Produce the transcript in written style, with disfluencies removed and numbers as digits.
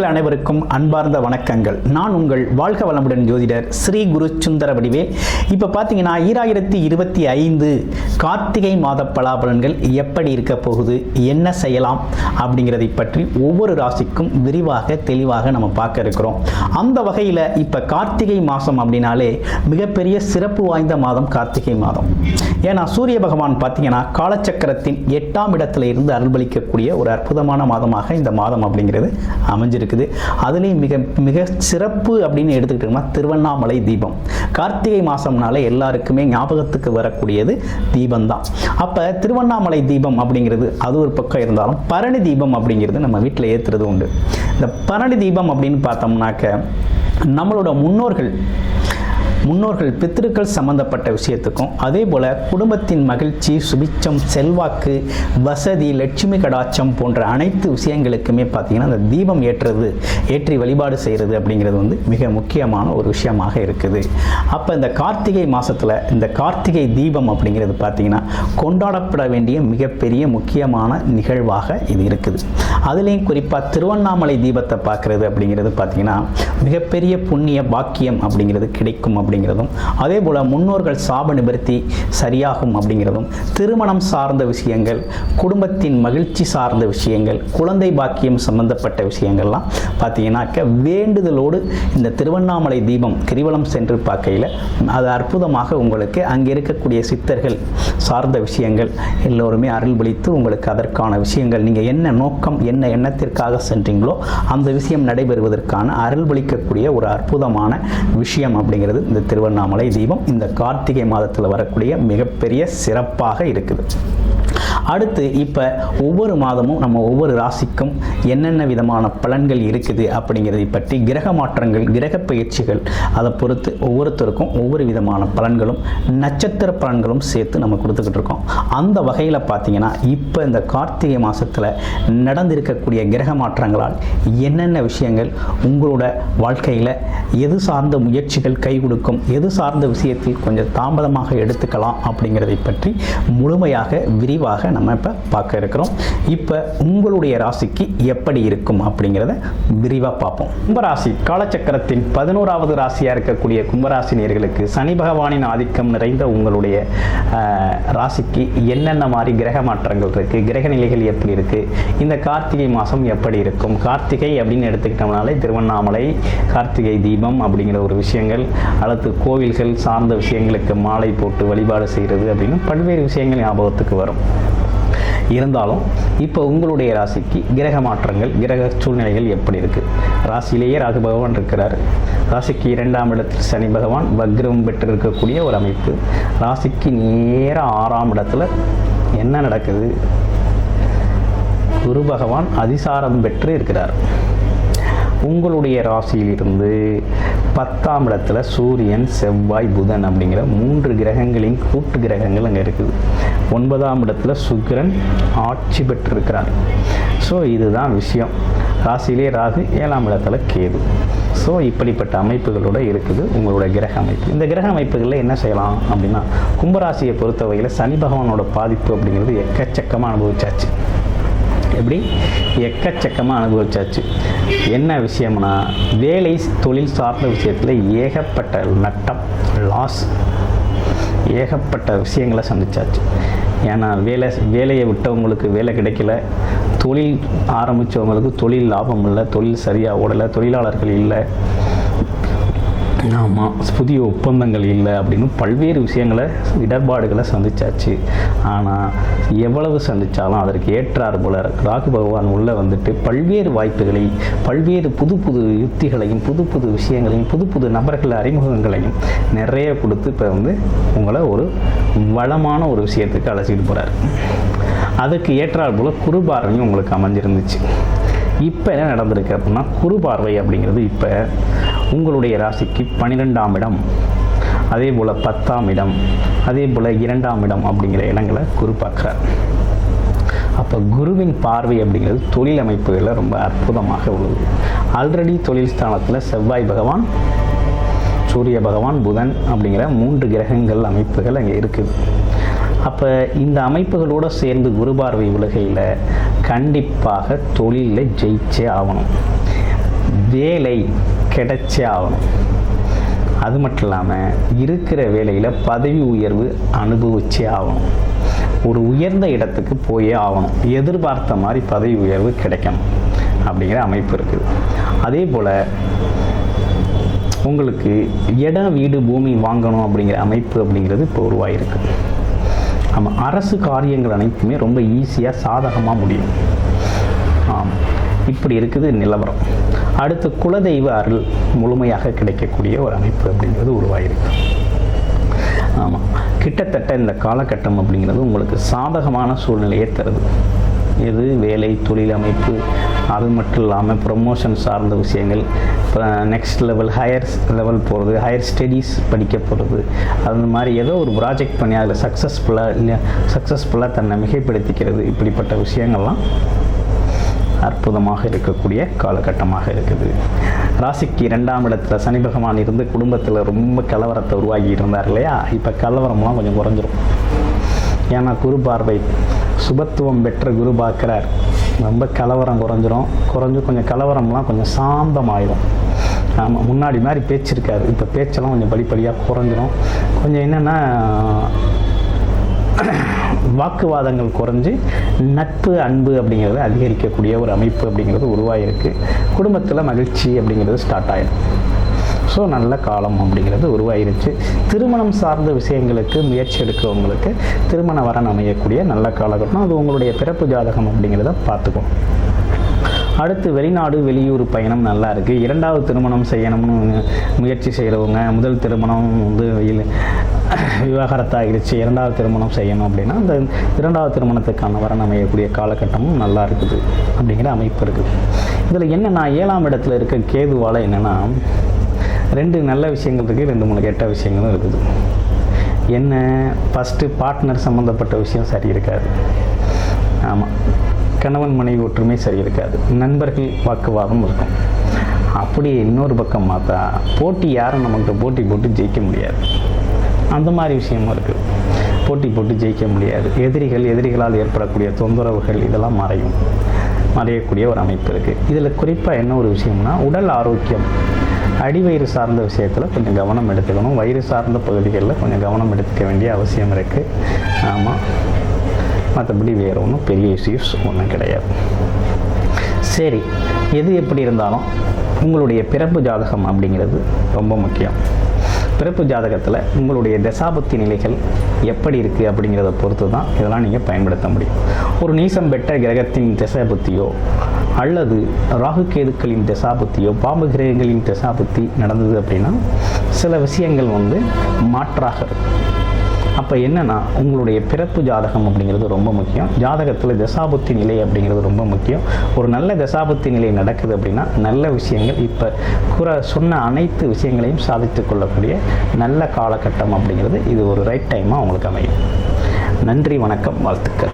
அனைவருக்கும் அன்பார்ந்த வணக்கங்கள். நான் உங்கள் வாழ்க வளமுடன் ஜோதிடர் ஸ்ரீ குரு சுந்தர வடிவேல். இப்போ பார்த்தீங்கன்னா 2025 கார்த்திகை மாத பலாபலன்கள் எப்படி இருக்க போகுது, என்ன செய்யலாம் அப்படிங்கிறதை பற்றி ஒவ்வொரு ராசிக்கும் விரிவாக தெளிவாக நம்ம பார்க்க இருக்கிறோம். அந்த வகையில் இப்போ கார்த்திகை மாதம் அப்படின்னாலே மிகப்பெரிய சிறப்பு வாய்ந்த மாதம் கார்த்திகை மாதம். ஏன்னா சூரிய பகவான் பார்த்தீங்கன்னா காலச்சக்கரத்தின் 8ஆம் இடத்துல இருந்து அருள்பளிக்கக்கூடிய ஒரு அற்புதமான மாதமாக இந்த மாதம் அப்படிங்கிறது அமைஞ்சிருக்குது. அதுலேயும் மிக மிக சிறப்பு அப்படின்னு எடுத்துக்கிட்டோம்னா திருவண்ணாமலை தீபம். கார்த்திகை மாதம்னால எல்லாருக்குமே ஞாபகத்துக்கு வரக்கூடியது தீபம் தான். அப்போ திருவண்ணாமலை தீபம் அப்படிங்கிறது அது ஒரு பக்கம் இருந்தாலும் பரணி தீபம் அப்படிங்கிறது நம்ம வீட்டில் ஏற்றுறது உண்டு. இந்த பரணி தீபம் அப்படின்னு பார்த்தோம்னாக்க நம்மளோட முன்னோர்கள் பித்திருக்கள் சம்பந்தப்பட்ட விஷயத்துக்கும் அதே போல் குடும்பத்தின் மகிழ்ச்சி, சுபிச்சம், செல்வாக்கு, வசதி, லட்சுமி கடாட்சம் போன்ற அனைத்து விஷயங்களுக்குமே பார்த்தீங்கன்னா அந்த தீபம் ஏற்றி வழிபாடு செய்கிறது அப்படிங்கிறது மிக முக்கியமான ஒரு விஷயமாக இருக்குது. அப்போ இந்த கார்த்திகை மாதத்தில் இந்த கார்த்திகை தீபம் அப்படிங்கிறது பார்த்தீங்கன்னா கொண்டாடப்பட வேண்டிய மிகப்பெரிய முக்கியமான நிகழ்வாக இது இருக்குது. அதுலேயும் குறிப்பாக திருவண்ணாமலை தீபத்தை பார்க்குறது அப்படிங்கிறது பார்த்தீங்கன்னா மிகப்பெரிய புண்ணிய பாக்கியம் அப்படிங்கிறது கிடைக்கும் அப்படிங்கிறதும், அதே போல் முன்னோர்கள் சாப நிவர்த்தி சரியாகும் அப்படிங்கிறதும், திருமணம் சார்ந்த விஷயங்கள், குடும்பத்தின் மகிழ்ச்சி சார்ந்த விஷயங்கள், குழந்தை பாக்கியம் சம்பந்தப்பட்ட விஷயங்கள்லாம் பார்த்தீங்கன்னாக்க வேண்டுதலோடு இந்த திருவண்ணாமலை தீபம் கிரிவலம் சென்று பார்க்கையில் அது அற்புதமாக உங்களுக்கு அங்கே இருக்கக்கூடிய சித்தர்கள் சார்ந்த விஷயங்கள் எல்லோருமே அருள்பளித்து உங்களுக்கு அதற்கான விஷயங்கள் நீங்கள் என்ன நோக்கம் என்ன எண்ணத்திற்காக சென்றீங்களோ அந்த விஷயம் நடைபெறுவதற்கான அருள்பளிக்கக்கூடிய ஒரு அற்புதமான விஷயம் அப்படிங்கிறது இந்த திருவண்ணாமலை தீபம் இந்த கார்த்திகை மாதத்தில் வரக்கூடிய மிகப்பெரிய சிறப்பாக இருக்குது. அடுத்து இப்போ ஒவ்வொரு மாதமும் நம்ம ஒவ்வொரு ராசிக்கும் என்னென்ன விதமான பலன்கள் இருக்குது அப்படிங்கிறதை பற்றி கிரக மாற்றங்கள், கிரக பயிற்சிகள் அதை பொறுத்து ஒவ்வொருத்தருக்கும் ஒவ்வொரு விதமான பலன்களும் நட்சத்திர பலன்களும் சேர்த்து நம்ம கொடுத்துக்கிட்டு இருக்கோம். அந்த வகையில் பார்த்தீங்கன்னா இப்போ இந்த கார்த்திகை மாதத்தில் நடந்திருக்கக்கூடிய கிரக மாற்றங்களால் என்னென்ன விஷயங்கள் உங்களோட வாழ்க்கையில் எது சார்ந்த முயற்சிகள் கை கொடுக்கும், எது சார்ந்த விஷயத்தில் கொஞ்சம் தாமதமாக எடுத்துக்கலாம் அப்படிங்கிறதை பற்றி முழுமையாக விரிவாக நம்ம இப்போ பார்க்க இருக்கிறோம். இப்போ உங்களுடைய ராசிக்கு எப்படி இருக்கும் அப்படிங்கிறத விரிவாக பார்ப்போம். கும்பராசி காலச்சக்கரத்தின் 11வது ராசியாக இருக்கக்கூடிய கும்பராசி நேயர்களுக்கு சனி பகவானின் ஆதிக்கம் நிறைந்த உங்களுடைய ராசிக்கு என்னென்ன மாதிரி கிரக மாற்றங்கள் இருக்குது, கிரக நிலைகள் எப்படி இருக்குது, இந்த கார்த்திகை மாதம் எப்படி இருக்கும். கார்த்திகை அப்படின்னு எடுத்துக்கிட்டோம்னாலே திருவண்ணாமலை, கார்த்திகை தீபம் அப்படிங்கிற ஒரு விஷயங்கள், அல்லது கோவில்கள் சார்ந்த விஷயங்களுக்கு மாலை போட்டு வழிபாடு செய்கிறது அப்படின்னு பல்வேறு விஷயங்கள் ஞாபகத்துக்கு வரும். இருந்தாலும் இப்போ உங்களுடைய ராசிக்கு கிரக மாற்றங்கள், கிரக சூழ்நிலைகள் எப்படி இருக்குது. ராசியிலேயே ராகு பகவான் இருக்கிறார். ராசிக்கு 2ஆம் இடத்தில் சனி பகவான் வக்ரம் பெற்று இருக்கக்கூடிய ஒரு அமைப்பு. ராசிக்கு நேராக 6ஆம் இடத்துல என்ன நடக்குது, குரு பகவான் அதிசாரம் பெற்று இருக்கிறார். உங்களுடைய ராசியிலிருந்து 10ஆம் இடத்துல சூரியன், செவ்வாய், புதன் அப்படிங்கிற 3 கிரகங்களின் கூட்டு கிரகங்கள் அங்கே இருக்குது. 9ஆம் இடத்துல சுக்கிரன் ஆட்சி பெற்றிருக்கிறார். ஸோ இதுதான் விஷயம். ராசியிலே ராகு, 7ஆம் இடத்துல கேது. ஸோ இப்படிப்பட்ட அமைப்புகளோடு இருக்குது உங்களோட கிரக அமைப்பு. இந்த கிரக அமைப்புகளில் என்ன செய்யலாம் அப்படின்னா கும்பராசியை பொறுத்தவரையில் சனி பகவானோட பாதிப்பு அப்படிங்கிறது எக்கச்சக்கமாக அனுபவிச்சாச்சு. எப்படி எக்கச்சக்கமாக அனுபவிச்சாச்சு. என்ன விஷயம்னா வேலை தொழில் சார்ந்த விஷயத்தில் ஏகப்பட்ட நட்டம், லாஸ், ஏகப்பட்ட விஷயங்களை சந்திச்சாச்சு. ஏன்னா வேலையை விட்டவங்களுக்கு வேலை கிடைக்கல, தொழில் ஆரம்பித்தவங்களுக்கு தொழில் லாபம் இல்லை, தொழில் சரியாக ஓடலை, தொழிலாளர்கள் இல்லை, ஆமாம் புதிய ஒப்பந்தங்கள் இல்லை அப்படின்னு பல்வேறு விஷயங்களை இடர்பாடுகளை சந்திச்சாச்சு. ஆனால் எவ்வளவு சந்தித்தாலும் அதற்கு ஏற்றார் போல ராகு பகவான் உள்ளே வந்துட்டு பல்வேறு வாய்ப்புகளை, பல்வேறு புது புது யுக்திகளையும், புது புது விஷயங்களையும், புது புது நபர்கள் அறிமுகங்களையும் நிறைய கொடுத்து இப்போ உங்களை ஒரு வளமான ஒரு விஷயத்துக்கு அழைச்சிட்டு போகிறார். அதுக்கு ஏற்றார் போல குரு பார்வையும் உங்களுக்கு அமைஞ்சிருந்துச்சு. இப்போ என்ன நடந்திருக்கு அப்படின்னா குரு பார்வை அப்படிங்கிறது இப்போ உங்களுடைய ராசிக்கு 12ஆம் இடம், அதே போல் 10ஆம் இடம், அதே போல் 2ஆம் இடம் அப்படிங்கிற இடங்களை குரு பார்க்குறார். அப்போ குருவின் பார்வை அப்படிங்கிறது தொழில் அமைப்புகளில் ரொம்ப அற்புதமாக உள்ளது. ஆல்ரெடி தொழில் ஸ்தானத்தில் செவ்வாய் பகவான், சூரிய பகவான், புதன் அப்படிங்கிற 3 கிரகங்கள் அமைப்புகள் அங்கே இருக்குது. அப்போ இந்த அமைப்புகளோடு சேர்ந்து குரு பார்வை உலகையில் கண்டிப்பாக தொழிலில் ஜெயிச்சே ஆகணும். வேலை கிடைச்சே ஆகணும். அது மட்டும் இல்லாமல் இருக்கிற வேலையில் பதவி உயர்வு அனுபவிச்சே ஆகணும். ஒரு உயர்ந்த இடத்துக்கு போயே ஆகணும். எதிர்பார்த்த மாதிரி பதவி உயர்வு கிடைக்கணும் அப்படிங்கிற அமைப்பு இருக்குது. அதே போல் உங்களுக்கு இடம் வீடு பூமி வாங்கணும் அப்படிங்கிற அமைப்பு அப்படிங்கிறது இப்போ உருவாகிருக்கு. ஆமாம், அரசு காரியங்கள் அனைத்துமே ரொம்ப ஈஸியாக சாதகமாக முடியும். ஆமாம், இப்படி இருக்குது நிலவரம். அடுத்து குலதெய்வ அருள் முழுமையாக கிடைக்கக்கூடிய ஒரு அமைப்பு அப்படிங்கிறது உருவாகிருக்கு. ஆமாம், கிட்டத்தட்ட இந்த காலகட்டம் அப்படிங்கிறது உங்களுக்கு சாதகமான சூழ்நிலையை தருது. இது வேலை, தொழில் அமைப்பு, அது மட்டும் இல்லாமல் ப்ரொமோஷன் சார்ந்த விஷயங்கள், இப்போ நெக்ஸ்ட் லெவல் ஹையர் லெவல் போகிறது, ஹையர் ஸ்டடீஸ் படிக்க போகிறது, அந்த மாதிரி ஏதோ ஒரு ப்ராஜெக்ட் பண்ணி அதில் சக்ஸஸ்ஃபுல்லாக தன்னை மிகைப்படுத்திக்கிறது, இப்படிப்பட்ட விஷயங்கள்லாம் அற்புதமாக இருக்கக்கூடிய காலகட்டமாக இருக்குது. ராசிக்கு 2ஆம் இடத்துல சனி பகவான் இருந்து குடும்பத்தில் ரொம்ப கலவரத்தை உருவாக்கி இருந்தார் இல்லையா, இப்போ கலவரம்லாம் கொஞ்சம் குறைஞ்சிரும். ஏன்னா குரு பார்வை சுபத்துவம் பெற்ற குரு பார்க்குறார். ரொம்ப கலவரம் குறைஞ்சு கொஞ்சம் கலவரம்லாம் கொஞ்சம் சாந்தமாயிடும். ஆமாம், முன்னாடி மாதிரி பேச்சு இருக்காது. இப்போ பேச்செல்லாம் கொஞ்சம் படிப்படியாக குறைஞ்சிரும். கொஞ்சம் என்னென்னா வாக்குவாதங்கள் குறைஞ்சி நட்பு அன்பு அப்படிங்கிறது அதிகரிக்கக்கூடிய ஒரு அமைப்பு அப்படிங்கிறது உருவாகிருக்கு. குடும்பத்தில் மகிழ்ச்சி அப்படிங்கிறது ஸ்டார்ட் ஆகிடும். ஸோ நல்ல காலம் அப்படிங்கிறது உருவாயிருச்சு. திருமணம் சார்ந்த விஷயங்களுக்கு முயற்சி எடுக்கிறவங்களுக்கு திருமண வரன் அமையக்கூடிய நல்ல காலகட்டம். அது உங்களுடைய பிறப்பு ஜாதகம் அப்படிங்கிறத பார்த்துக்கணும். அடுத்து வெளிநாடு வெளியூர் பயணம் நல்லா இருக்குது. 2வது திருமணம் செய்யணும்னு முயற்சி செய்கிறவங்க, முதல் திருமணம் வந்து விவாகரத்தாகிடுச்சு, 2வது திருமணம் செய்யணும் அப்படின்னா அந்த 2வது திருமணத்துக்கான வரன் அமையக்கூடிய காலகட்டமும் நல்லா இருக்குது அப்படிங்கிற அமைப்பு இருக்குது. இதில் என்னென்னா 7ஆம் இடத்துல இருக்க கேதுவால் என்னென்னா 2 நல்ல விஷயங்கள் இருக்குது, 2-3 கெட்ட விஷயங்களும் இருக்குது. என்ன, ஃபஸ்ட்டு பார்ட்னர் சம்மந்தப்பட்ட விஷயம் சரி இருக்காது. ஆமாம், கணவன் மனைவி ஒற்றுமை சரி இருக்காது. நண்பர்கள் வாக்குவாதம் இருக்கும். அப்படியே இன்னொரு பக்கம் பார்த்தா போட்டி, யாரும் நமக்கு போட்டி போட்டு ஜெயிக்க முடியாது. அந்த மாதிரி விஷயமும் இருக்குது. போட்டி போட்டு ஜெயிக்க முடியாது. எதிரிகளால் ஏற்படக்கூடிய தொந்தரவுகள் இதெல்லாம் மறையக்கூடிய ஒரு அமைப்பு இருக்குது. இதில் குறிப்பாக என்ன ஒரு விஷயம்னா உடல் ஆரோக்கியம், அடிவயிறு சார்ந்த விஷயத்தில் கொஞ்சம் கவனம் எடுத்துக்கணும். வயிறு சார்ந்த பகுதிகளில் கொஞ்சம் கவனம் எடுத்துக்க வேண்டிய அவசியம் இருக்குது. ஆமாம், மற்றபடி வேறு ஒன்றும் பெரிய இஷ்யூஸ் ஒன்றும் கிடையாது. சரி, எது எப்படி இருந்தாலும் உங்களுடைய பிறப்பு ஜாதகம் அப்படிங்கிறது ரொம்ப முக்கியம். பிறப்பு ஜாதகத்தில் உங்களுடைய தசாபுத்தி நிலைகள் எப்படி இருக்குது அப்படிங்கிறத பொறுத்து தான் இதெல்லாம் நீங்கள் பயன்படுத்த முடியும். ஒரு நீசம் பெற்ற கிரகத்தின் தசாபுத்தியோ அல்லது ராகு கேதுக்களின் தசாபுத்தியோ பாம்பு கிரகங்களின் தசாபுத்தி நடந்தது அப்படின்னா சில விஷயங்கள் வந்து மாற்றாக இருக்கும். அப்போ என்னென்னா உங்களுடைய பிறப்பு ஜாதகம் அப்படிங்கிறது ரொம்ப முக்கியம். ஜாதகத்தில் தசாபுத்தி நிலை அப்படிங்கிறது ரொம்ப முக்கியம். ஒரு நல்ல தசாபுத்தி நிலை நடக்குது அப்படின்னா நல்ல விஷயங்கள், இப்போ சொன்ன அனைத்து விஷயங்களையும் சாதித்து கொள்ளக்கூடிய நல்ல காலகட்டம் அப்படிங்கிறது இது ஒரு ரைட் டைமாக உங்களுக்கு அமையும். நன்றி, வணக்கம், வாழ்த்துக்கள்.